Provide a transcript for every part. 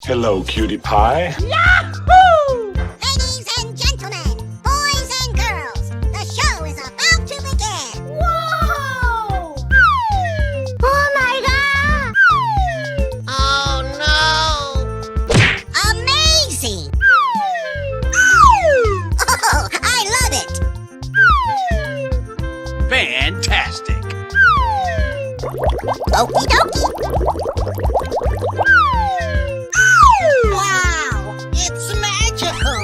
Hello, cutie pie. Yahoo! Ladies and gentlemen, boys and girls, the show is about to begin. Whoa! Oh my God! Oh no! Amazing! Oh, I love it! Fantastic! Okie dokie! Wow! It's magical!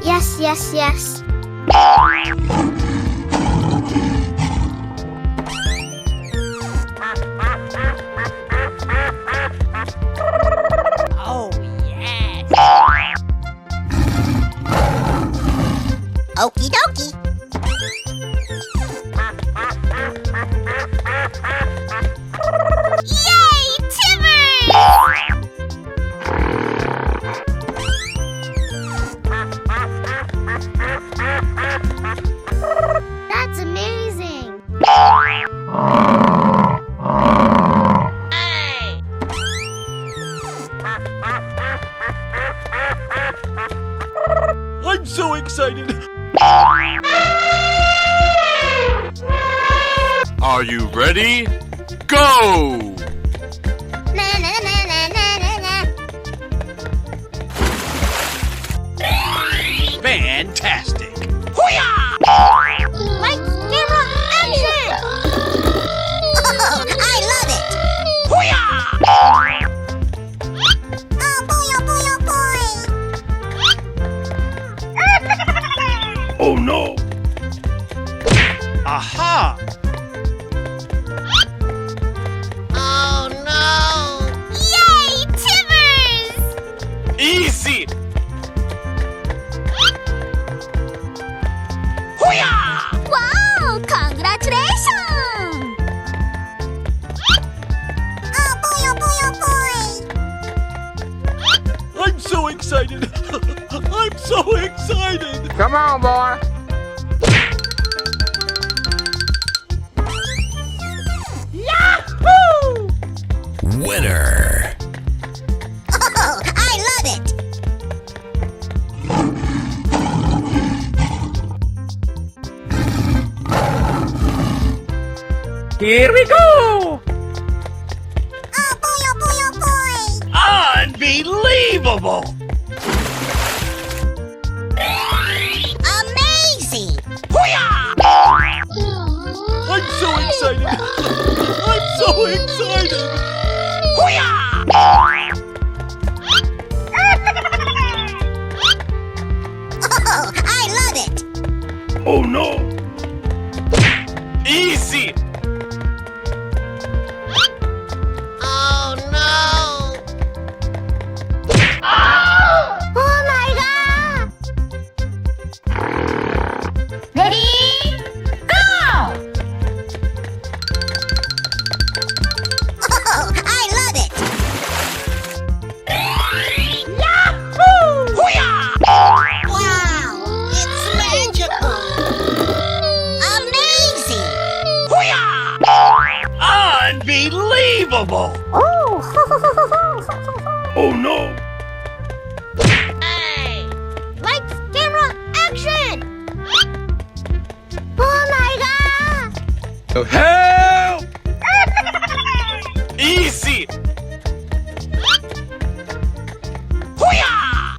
Yes, yes, yes. Oh, yes. Okie dokie. Yay, Timmers! That's amazing. Hey! I'm so excited! Are you ready? Go! Na na na na na na na. Fantastic! Lights, camera, action! Oh, I love it! Oh boy, oh boy, oh boy! Oh no! Aha! Oh no! Yay, Timmers! Easy! Wow, congratulations! Oh boy, oh boy, oh boy! I'm so excited! I'm so excited! Come on, boy. Yahoo! Winner. Oh, I love it! Here we go! Oh boy, oh boy, oh boy! Unbelievable! Amazing! I'm so excited! I'm so excited! Oh, I love it! Oh no! Easy! Oh no! Oh my God! Ready? Go! Oh, I love it! Yahoo! Wow! It's magical! Amazing! Unbelievable! Oh! Oh no! Hey! Lights, camera, action! Oh my God! Help! Easy!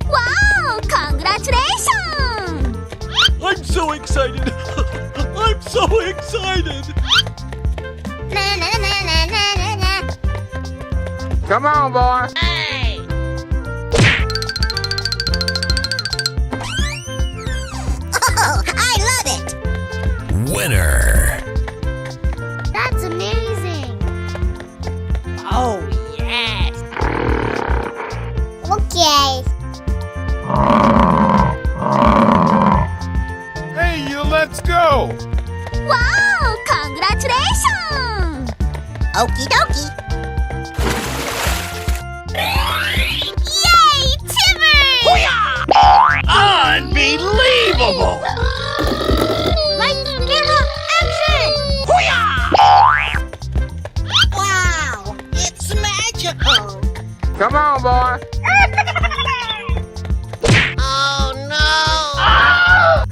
Wow! Congratulations! I'm so excited! I'm so excited! Na na na na na na na. Come on, boy. Hey! Oh, I love it! Winner. That's amazing! Oh, yes. Okay. Hey, you, let's go. Wow! Congratulations! Okie dokie. Yay, Timmers! Unbelievable! Lights, camera, action! magical. Come on, boy. Oh no!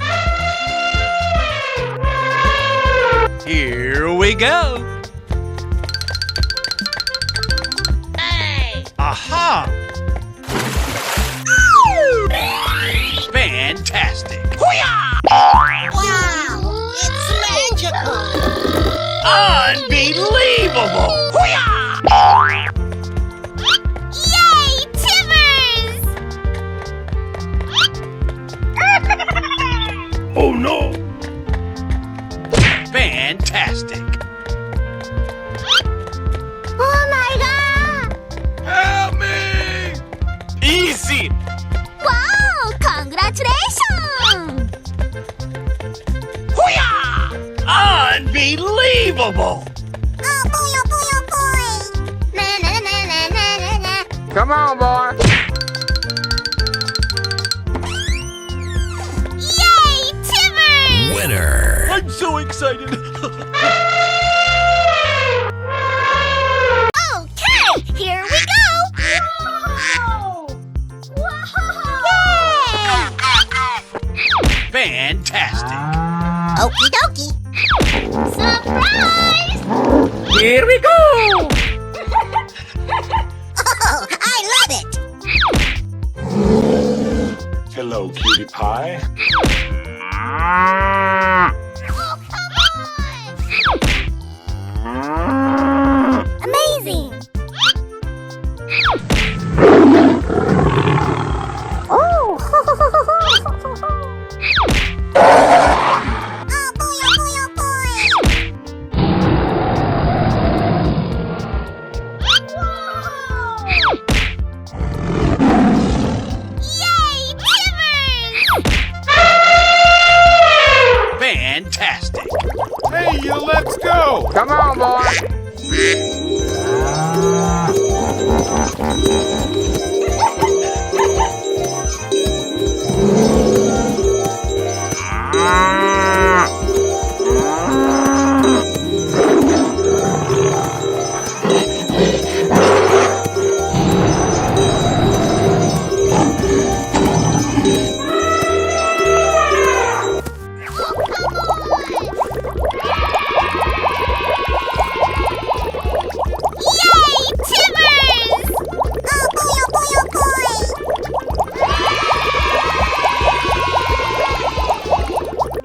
Here we go. Hey! Aha! Fantastic. Wow! It's magical. Unbelievable. Yay, Timbers! Oh no! Fantastic. Oh my god! Help me! Easy. Wow! Congratulations! Unbelievable. Oh boy, oh boy, oh boy! Na na na na na na na. Come on, boy. Yay, Timbers! Winner. I'm so excited. Okay, here we go! Yay! Fantastic. Okie dokie! Surprise! Here we go! Oh, I love it! Hello, cutie pie. Oh, come on! Amazing! Oh! Oh boy, oh boy, oh boy! Yay, Timbers! Fantastic. Hey, you, let's go. Come on, boy. Yay, Timbers! Oh boy, oh boy, oh boy!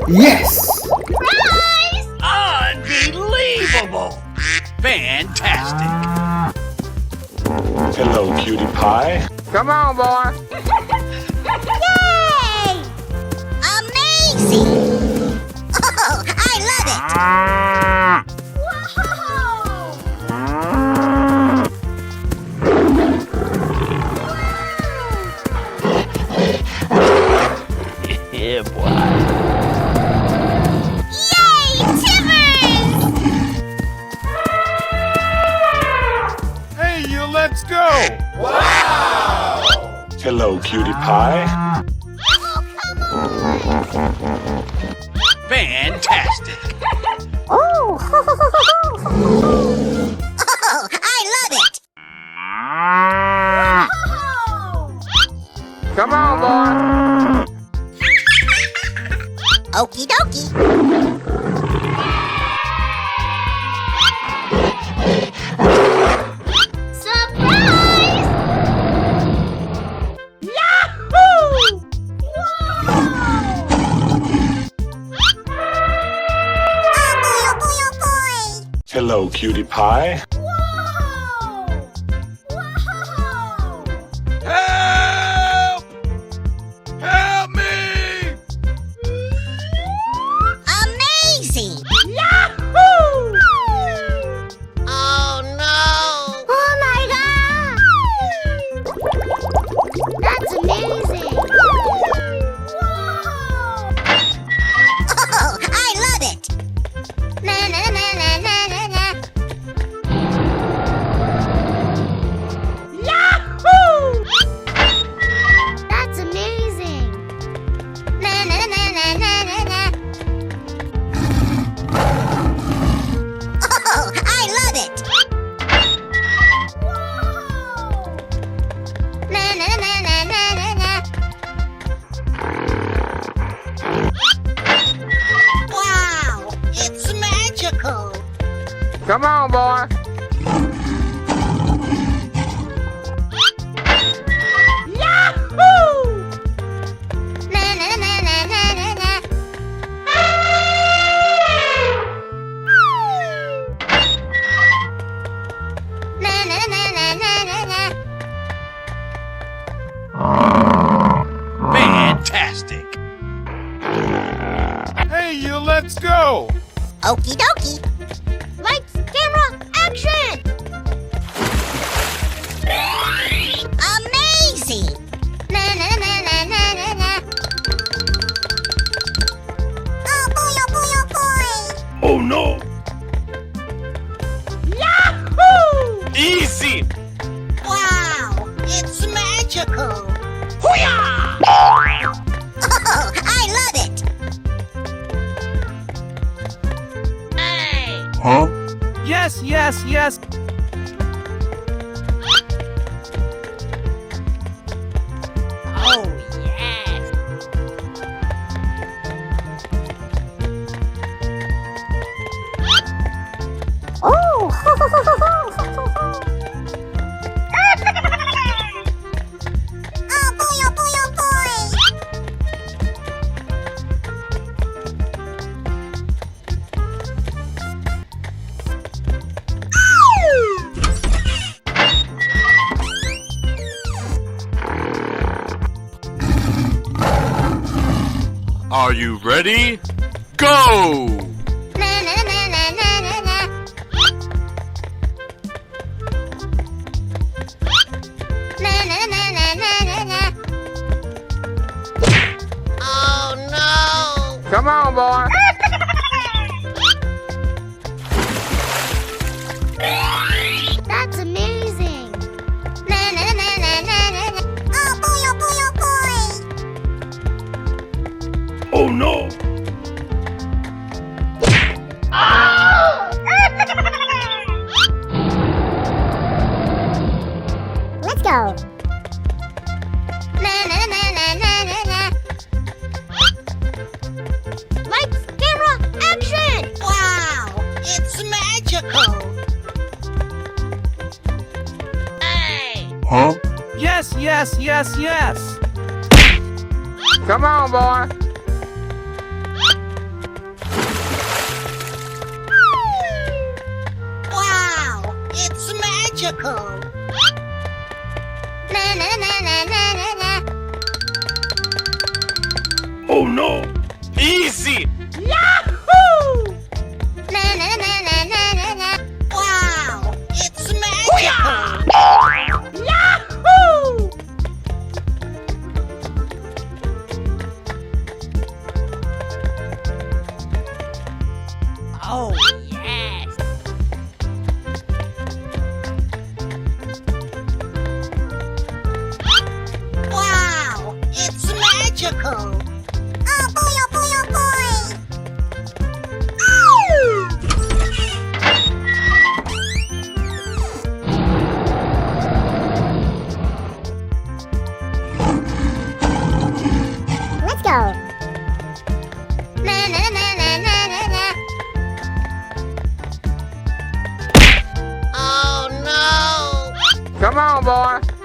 Yes! Prize! Unbelievable. Fantastic. Hello, cutie pie. Come on, boy. Yay! Amazing! Oh, I love it! Yeah, boy. Yay, Timbers! Hey, you, let's go. Wow! Hello, cutie pie. Oh, come on! Fantastic. Oh, I love it! Come on, boy. Okie dokie! Surprise! Yahoo! Oh boy, oh boy! Hello, cutie pie. Help! Help me! Amazing! Yahoo! Oh no! Oh my god! That's amazing! Oh, I love it! Na na na na na na na. Na na na na na na na. Na na na na na na na. Fantastic! Hey, you, let's go! Okie dokie. Lights, camera, action! Amazing! Na na na na na na na. Oh boy, oh boy, oh boy! Oh no! Easy! Wow, it's magical! Hoo-yah! Oh, I love it! Huh? Yes, yes, yes! Oh, yes. Oh boy, oh boy, oh boy! Are you ready? Go! Na na na na na na na. Na na na na na na na. Oh no! Come on, boy! That's amazing! Na na na na na na na. Oh boy, oh boy, oh boy! Oh no! Let's go! Na na na na na na na. Lights, camera, action! Wow, it's magical! Huh? Yes, yes, yes, yes! Come on, boy! Wow, it's magical! Na na na na na na na. Oh no! Easy! Yahoo! Na na na na na na na. Wow, it's magical! Yahoo! Oh, yes. Wow, it's magical! Oh boy, oh boy, oh boy! Let's go! Na na na na na na na. Oh no! Come on, boy!